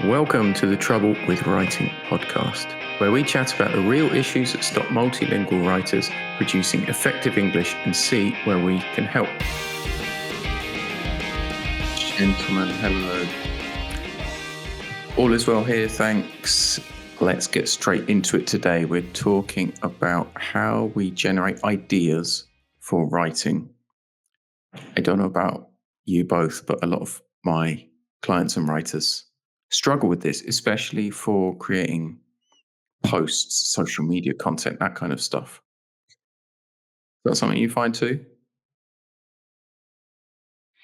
Welcome to the Trouble with Writing podcast, where we chat about the real issues that stop multilingual writers producing effective English and see where we can help. Gentlemen, hello. All is well here, thanks. Let's get straight into it today. We're talking about how we generate ideas for writing. I don't know about you both, but a lot of my clients and writers struggle with this, especially for creating posts, social media content, that kind of stuff. Is that something you find too?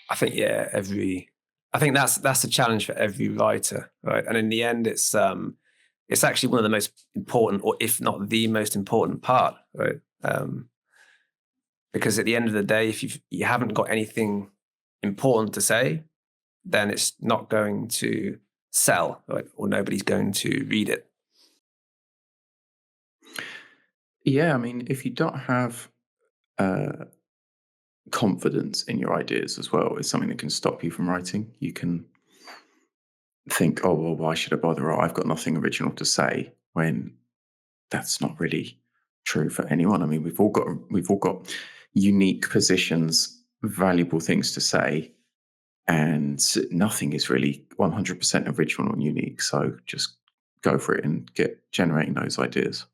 I think I think that's a challenge for every writer, right? And in the end, it's actually one of the most important, or if not the most important part, right? Because at the end of the day, if you haven't got anything important to say, then it's not going to sell, right? Or nobody's going to read it. Yeah, I mean, if you don't have confidence in your ideas as well, it's something that can stop you from writing. You can think, oh, well, why should I bother? Or I've got nothing original to say, when that's not really true for anyone. I mean, we've all got unique positions, valuable things to say, and nothing is really 100% original and unique. So just go for it and get generating those ideas.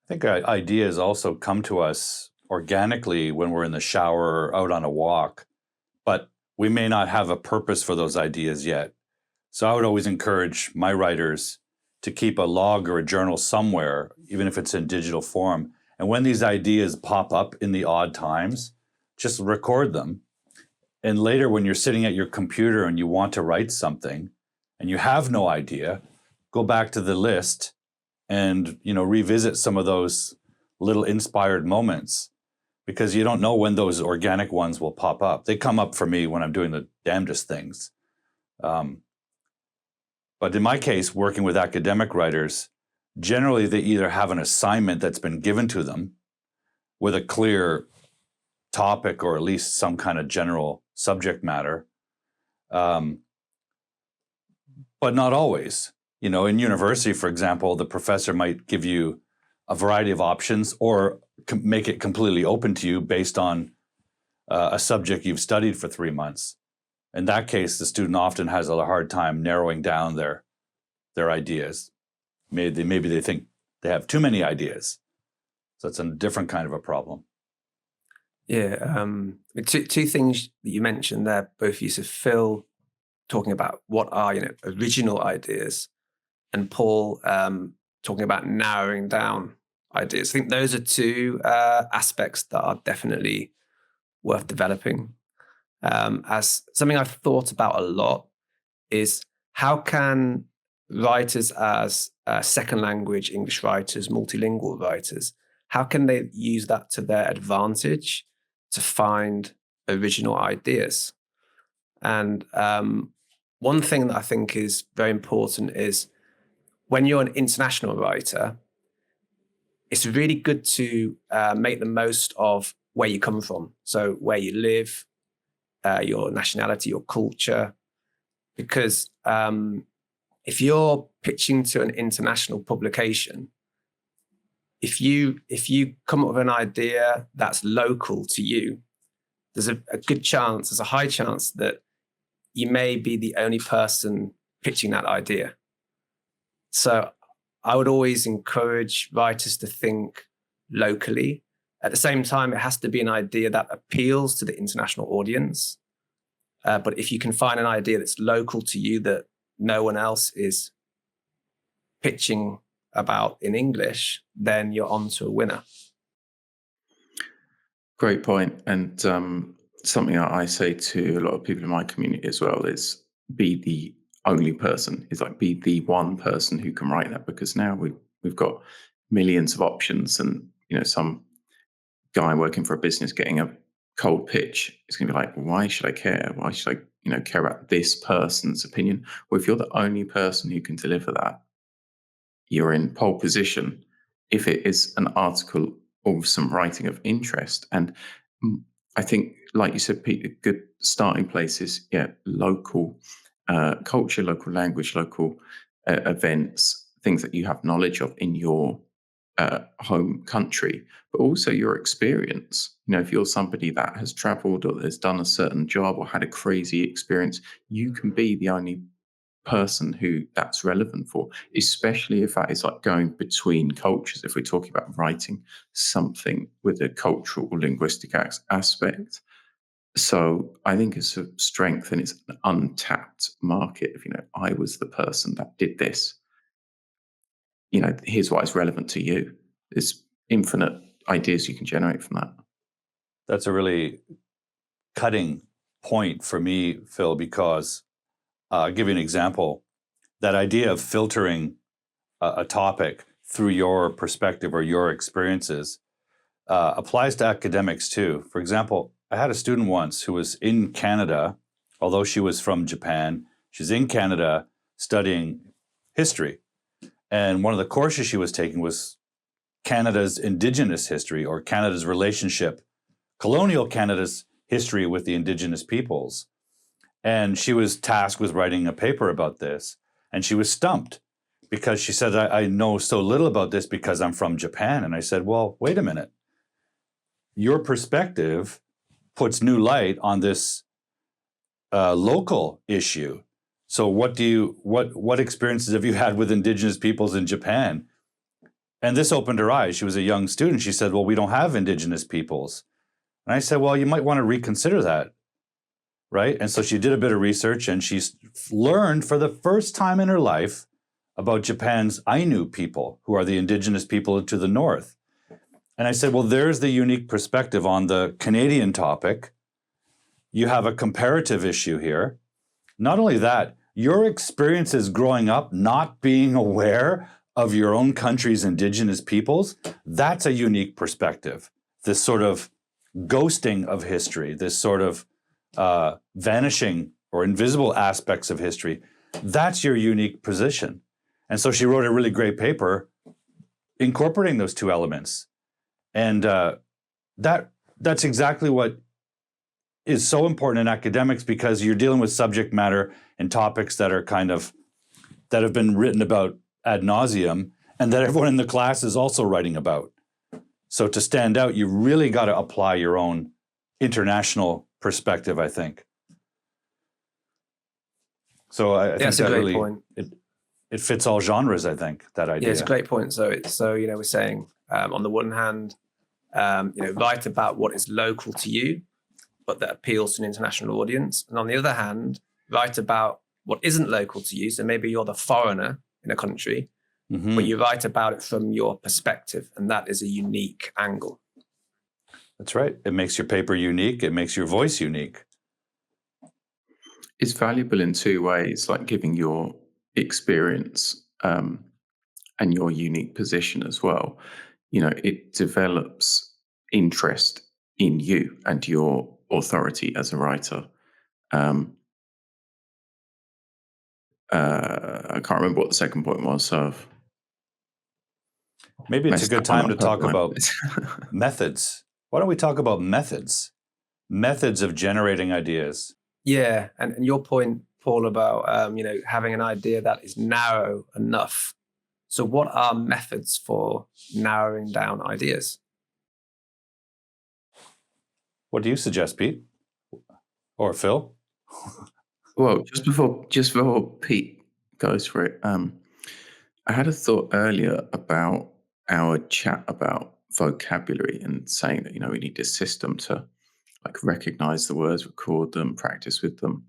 I think ideas also come to us organically when we're in the shower or out on a walk, but we may not have a purpose for those ideas yet. So I would always encourage my writers to keep a log or a journal somewhere, even if it's in digital form. And when these ideas pop up in the odd times, just record them. And later, when you're sitting at your computer and you want to write something and you have no idea, go back to the list and revisit some of those little inspired moments, because you don't know when those organic ones will pop up. They come up for me when I'm doing the damnedest things. But in my case, working with academic writers, generally they either have an assignment that's been given to them with a clear topic or at least some kind of general subject matter, but not always. In university, for example, the professor might give you a variety of options or make it completely open to you based on a subject you've studied for 3 months. In that case, the student often has a hard time narrowing down their ideas. Maybe they think they have too many ideas. So it's a different kind of a problem. Yeah. Two things that you mentioned there, both of you. So Phil talking about what are original ideas, and Paul talking about narrowing down ideas. I think those are two aspects that are definitely worth developing. As something I've thought about a lot is, how can writers as second language English writers, multilingual writers, how can they use that to their advantage to find original ideas? And one thing that I think is very important is, when you're an international writer, it's really good to make the most of where you come from. So where you live, your nationality, your culture, because if you're pitching to an international publication, if you come up with an idea that's local to you, there's there's a high chance that you may be the only person pitching that idea. So I would always encourage writers to think locally. At the same time, it has to be an idea that appeals to the international audience. But if you can find an idea that's local to you that no one else is pitching about in English, then you're on to a winner. Great point. And something that I say to a lot of people in my community as well is, be the only person. It's like, be the one person who can write that, because now we've got millions of options, and some guy working for a business getting a cold pitch is going to be like, why should I care? Why should I care about this person's opinion? Well, if you're the only person who can deliver that, you're in pole position if it is an article or some writing of interest. And I think, like you said, Pete, a good starting place is local culture, local language, local events, things that you have knowledge of in your home country, but also your experience. If you're somebody that has traveled or has done a certain job or had a crazy experience, you can be the only person who that's relevant for, especially if that is like going between cultures. If we're talking about writing something with a cultural or linguistic aspect. So I think it's a strength and it's an untapped market. If I was the person that did this, here's why it's relevant to you. There's infinite ideas you can generate from that. That's a really cutting point for me, Phil, because I'll give you an example. That idea of filtering a topic through your perspective or your experiences applies to academics too. For example, I had a student once who was in Canada, although she was from Japan. She's in Canada studying history. And one of the courses she was taking was Canada's Indigenous history, or Canada's relationship, colonial Canada's history with the Indigenous peoples. And she was tasked with writing a paper about this. And she was stumped because she said, I know so little about this because I'm from Japan. And I said, well, wait a minute. Your perspective puts new light on this local issue. So what experiences have you had with Indigenous peoples in Japan? And this opened her eyes. She was a young student. She said, well, we don't have Indigenous peoples. And I said, well, you might want to reconsider that, right? And so she did a bit of research and she's learned for the first time in her life about Japan's Ainu people, who are the Indigenous people to the north. And I said, well, there's the unique perspective on the Canadian topic. You have a comparative issue here. Not only that, your experiences growing up not being aware of your own country's Indigenous peoples, that's a unique perspective. This sort of ghosting of history, this sort of vanishing or invisible aspects of history, that's your unique position. And so she wrote a really great paper incorporating those two elements. And that's exactly what is so important in academics, because you're dealing with subject matter and topics that are that have been written about ad nauseum and that everyone in the class is also writing about. So to stand out, you really got to apply your own international perspective, I think. So I think That's a that great really point. It fits all genres, I think, that idea. Yeah, it's a great point. So we're saying on the one hand, write about what is local to you, but that appeals to an international audience. And on the other hand, write about what isn't local to you. So maybe you're the foreigner in a country, but you write about it from your perspective, and that is a unique angle. That's right. It makes your paper unique. It makes your voice unique. It's valuable in two ways, like giving your experience and your unique position as well. It develops interest in you and your authority as a writer. I can't remember what the second point was, so maybe it's a good time to talk about methods. methods. Why don't we talk about methods? Methods of generating ideas. Yeah, and your point, Paul, about having an idea that is narrow enough. So what are methods for narrowing down ideas? What do you suggest, Pete? Or Phil? Well, just before Pete goes for it, I had a thought earlier about our chat about vocabulary and saying that we need a system to like recognize the words, record them, practice with them.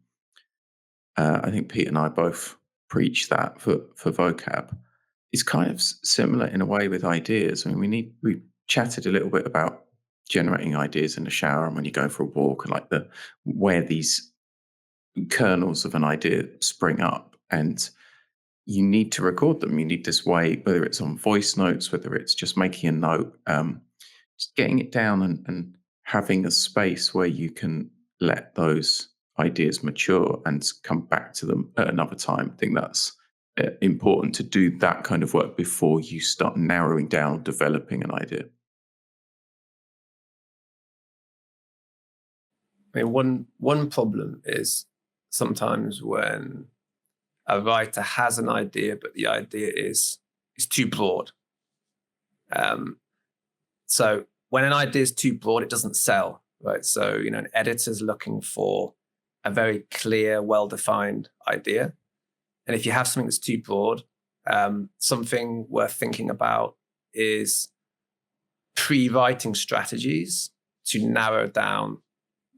I think Pete and I both preach that for vocab. It's kind of similar in a way with ideas. I mean, we chatted a little bit about generating ideas in the shower and when you go for a walk, and like where these kernels of an idea spring up, and you need to record them. You need this way, whether it's on voice notes, whether it's just making a note, just getting it down and having a space where you can let those ideas mature and come back to them at another time. I think that's important to do that kind of work before you start narrowing down, developing an idea. I mean, one problem is sometimes when a writer has an idea, but the idea is too broad. So when an idea is too broad, it doesn't sell, right? So, an editor's looking for a very clear, well-defined idea. And if you have something that's too broad, something worth thinking about is pre-writing strategies to narrow down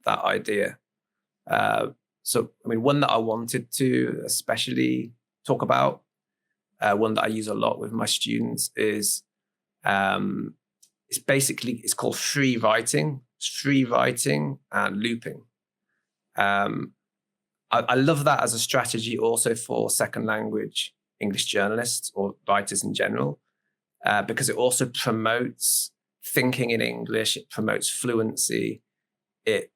that idea. So, one that I wanted to especially talk about, one that I use a lot with my students is it's called free writing. It's free writing and looping. I love that as a strategy also for second language English journalists or writers in general, because it also promotes thinking in English. It promotes fluency. It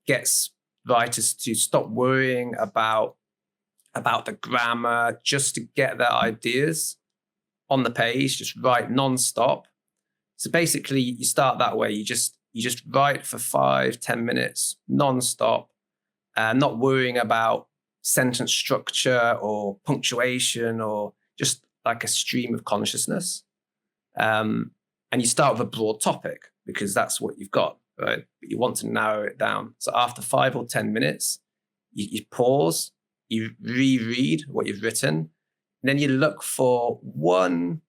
gets writers to stop worrying about the grammar, just to get their ideas on the page, just write non-stop. So basically, you start that way. You just write for 5-10 minutes non-stop, not worrying about sentence structure or punctuation or just like a stream of consciousness. And you start with a broad topic because that's what you've got, right? But you want to narrow it down. So after 5 or 10 minutes, you pause, you reread what you've written, and then you look for one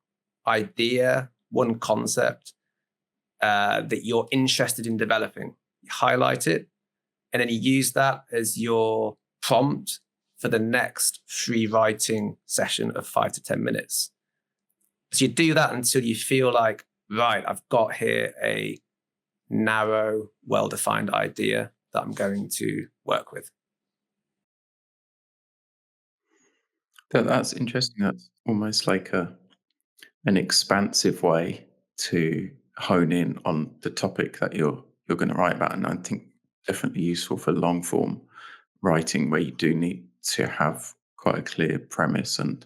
idea, one concept that you're interested in developing. You highlight it, and then you use that as your prompt for the next free writing session of 5 to 10 minutes. So you do that until you feel like, right, I've got here a narrow, well-defined idea that I'm going to work with. That's interesting. That's almost like an expansive way to hone in on the topic that you're going to write about, and I think definitely useful for long form writing where you do need to have quite a clear premise and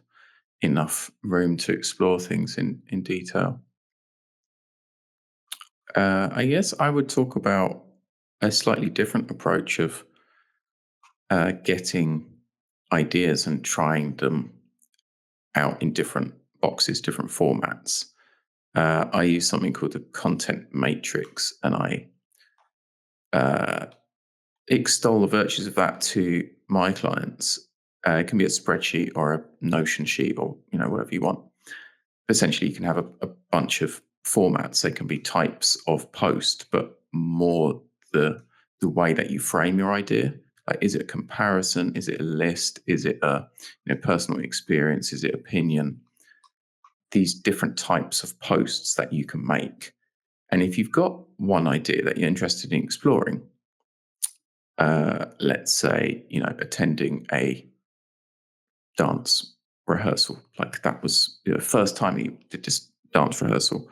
enough room to explore things in detail. I guess I would talk about a slightly different approach of getting ideas and trying them out in different boxes, different formats. I use something called the content matrix, and I extol the virtues of that to my clients. It can be a spreadsheet or a Notion sheet or whatever you want. Essentially, you can have a bunch of formats. They can be types of post, but more the way that you frame your idea. Like, is it a comparison? Is it a list? Is it a personal experience? Is it opinion? These different types of posts that you can make. And if you've got one idea that you're interested in exploring, let's say, attending a dance rehearsal, like that was the first time you did this dance rehearsal.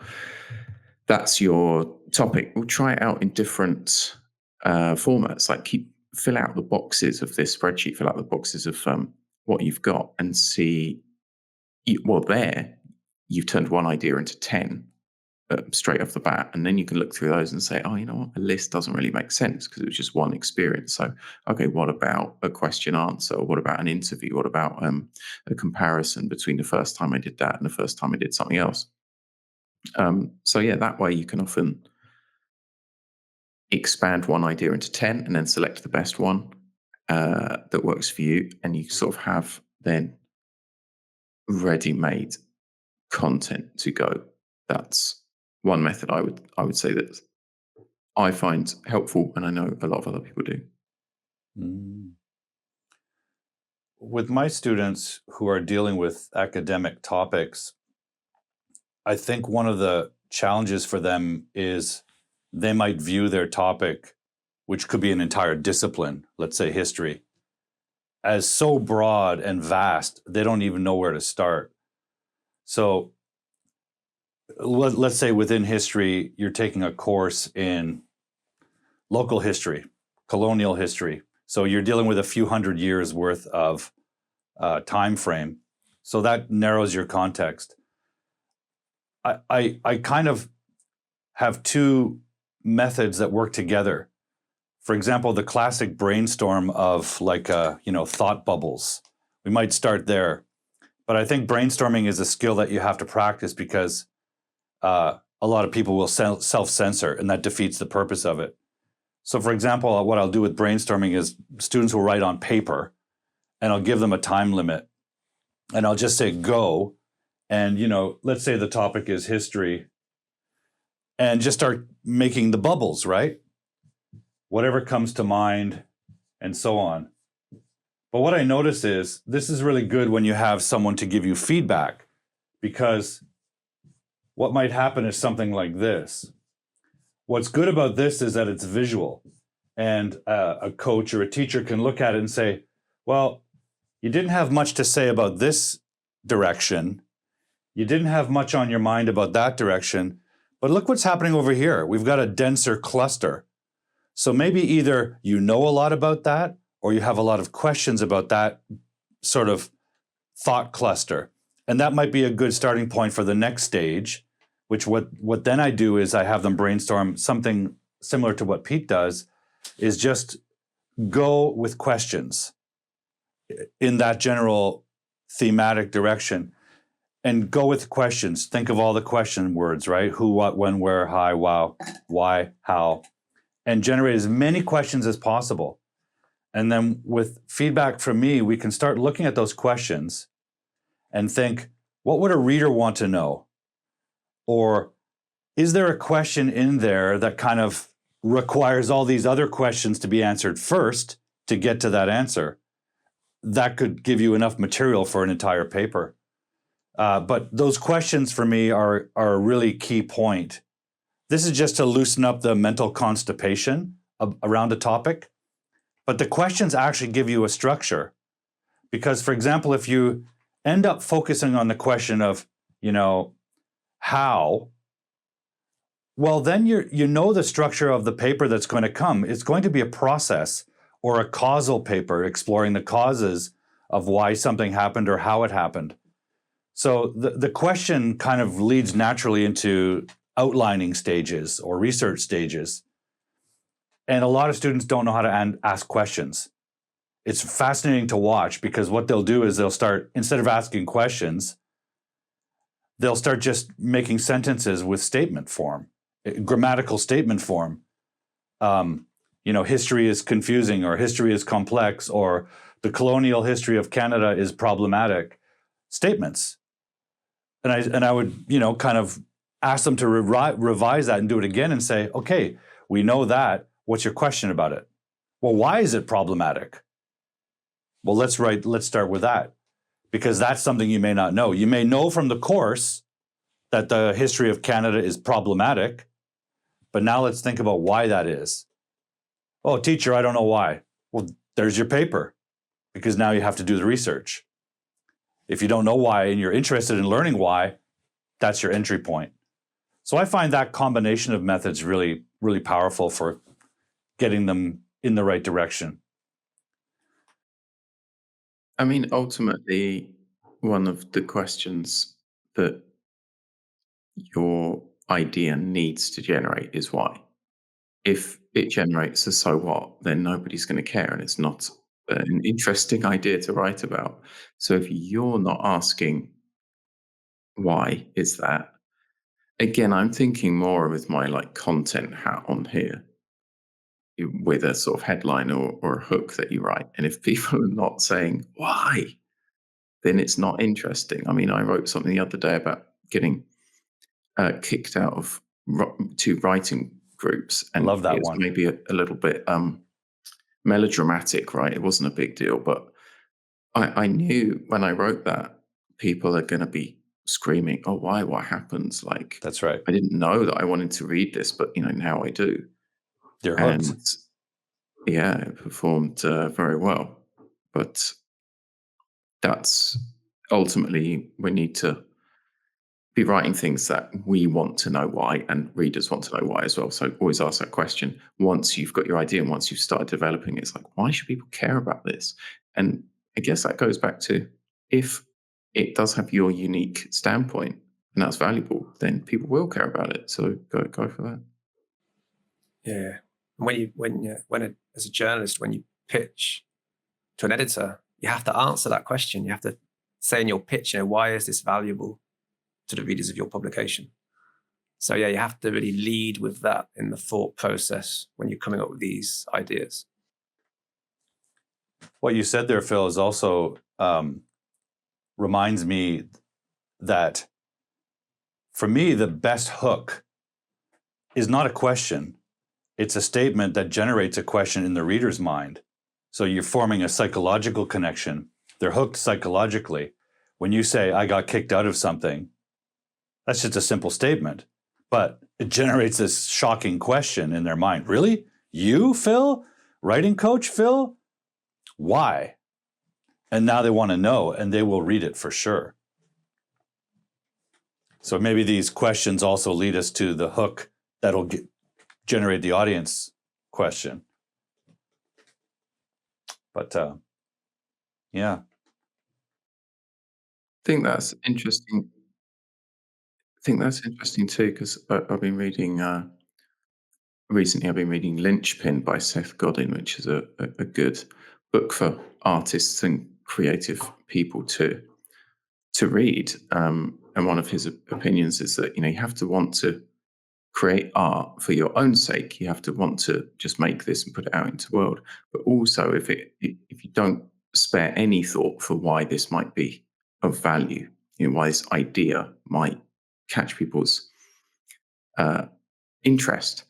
That's your topic. We'll try it out in different formats, like fill out the boxes of this spreadsheet, fill out the boxes of what you've got and see, there you've turned one idea into 10 straight off the bat. And then you can look through those and say, oh, you know what? A list doesn't really make sense because it was just one experience. So, okay, what about a question answer? Or what about an interview? What about a comparison between the first time I did that and the first time I did something else? So yeah, that way you can often expand one idea into 10 and then select the best one that works for you. And you sort of have then ready-made content to go. That's one method I would say that I find helpful, and I know a lot of other people do. With my students who are dealing with academic topics, I think one of the challenges for them is they might view their topic, which could be an entire discipline, let's say history, as so broad and vast, they don't even know where to start. So let's say within history, you're taking a course in local history, colonial history. So you're dealing with a few hundred years worth of time frame. So that narrows your context. I kind of have two methods that work together For example, the classic brainstorm of like, thought bubbles. We might start there. But I think brainstorming is a skill that you have to practice because a lot of people will self-censor, and that defeats the purpose of it. So for example, what I'll do with brainstorming is students will write on paper, and I'll give them a time limit. And I'll just say, go. And, let's say the topic is history. And just start making the bubbles, right? Whatever comes to mind, and so on. But what I notice is this is really good when you have someone to give you feedback, because what might happen is something like this. What's good about this is that it's visual, and a coach or a teacher can look at it and say, well, you didn't have much to say about this direction. You didn't have much on your mind about that direction, but look what's happening over here. We've got a denser cluster. So maybe either you know a lot about that, or you have a lot of questions about that sort of thought cluster. And that might be a good starting point for the next stage, which what then I do is I have them brainstorm something similar to what Pete does, is just go with questions in that general thematic direction. And go with questions. Think of all the question words, right? Who, what, when, where, how, why, how, and generate as many questions as possible. And then with feedback from me, we can start looking at those questions and think, what would a reader want to know? Or is there a question in there that kind of requires all these other questions to be answered first to get to that answer? That could give you enough material for an entire paper. But those questions for me are a really key point. This is just to loosen up the mental constipation around a topic. But the questions actually give you a structure. Because, for example, if you end up focusing on the question of, how, well, then you know the structure of the paper that's going to come. It's going to be a process or a causal paper exploring the causes of why something happened or how it happened. So the question kind of leads naturally into outlining stages or research stages. And a lot of students don't know how to ask questions. It's fascinating to watch because what they'll do is they'll start, instead of asking questions, they'll start just making sentences with statement form, grammatical statement form. History is confusing, or history is complex, or the colonial history of Canada is problematic. Statements. And I would, kind of ask them to revise that and do it again and say, okay, we know that. What's your question about it? Well, why is it problematic? Well, let's start with that, because that's something you may not know. You may know from the course that the history of Canada is problematic, but now let's think about why that is. Oh, teacher, I don't know why. Well, there's your paper, because now you have to do the research. If you don't know why and you're interested in learning why, that's your entry point. So I find that combination of methods really, really powerful for getting them in the right direction. I mean, ultimately, one of the questions that your idea needs to generate is why. If it generates a so what, then nobody's going to care, and it's not an interesting idea to write about. So if you're not asking why is that, again, I'm thinking more with my content hat on here, with a sort of headline or a hook that you write. And if people are not saying why, then it's not interesting. I mean, I wrote something the other day about getting kicked out of two writing groups, and Love that it's one. maybe a little bit melodramatic, right? It wasn't a big deal, but I knew when I wrote that people are going to be screaming, "Oh, why? What happens?" Like, That's right. I didn't know that I wanted to read this, but now I do. You're And hooked. yeah, it performed very well. But that's ultimately, we need to be writing things that we want to know why, and readers want to know why as well. So always ask that question once you've got your idea and once you've started developing it. It's like, why should people care about this? And I guess that goes back to, if it does have your unique standpoint and that's valuable, then people will care about it. So go for that. Yeah. As a journalist, when you pitch to an editor, you have to answer that question. You have to say in your pitch, why is this valuable to the readers of your publication? So yeah, you have to really lead with that in the thought process when you're coming up with these ideas. What you said there, Phil, is also reminds me that for me, the best hook is not a question. It's a statement that generates a question in the reader's mind. So you're forming a psychological connection. They're hooked psychologically. When you say, I got kicked out of something, that's just a simple statement. But it generates this shocking question in their mind. Really? You, Phil? Writing coach, Phil? Why? And now they want to know, and they will read it for sure. So maybe these questions also lead us to the hook that'll generate the audience question. But yeah. I think that's interesting. Too, because I've been reading recently. I've been reading Lynchpin by Seth Godin, which is a good book for artists and creative people to read. And one of his opinions is that you have to want to create art for your own sake. You have to want to just make this and put it out into the world. But also, if you don't spare any thought for why this might be of value, why this idea might catch people's interest,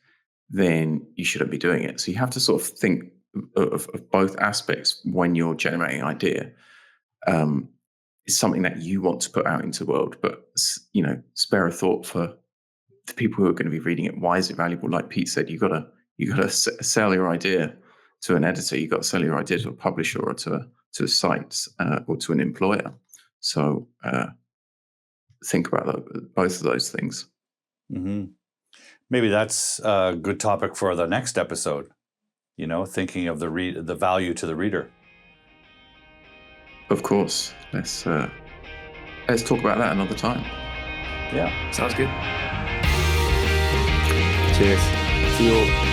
then you shouldn't be doing it. So you have to sort of think of both aspects when you're generating an idea. It's something that you want to put out into the world, but spare a thought for the people who are going to be reading it. Why is it valuable? Like Pete said, you got to sell your idea to an editor. You got to sell your idea to a publisher or to a site or to an employer. So think about both of those things. Mm-hmm. Maybe that's a good topic for the next episode. Thinking of the value to the reader. Of course. Let's talk about that another time. Yeah, sounds good. Cheers. See you all.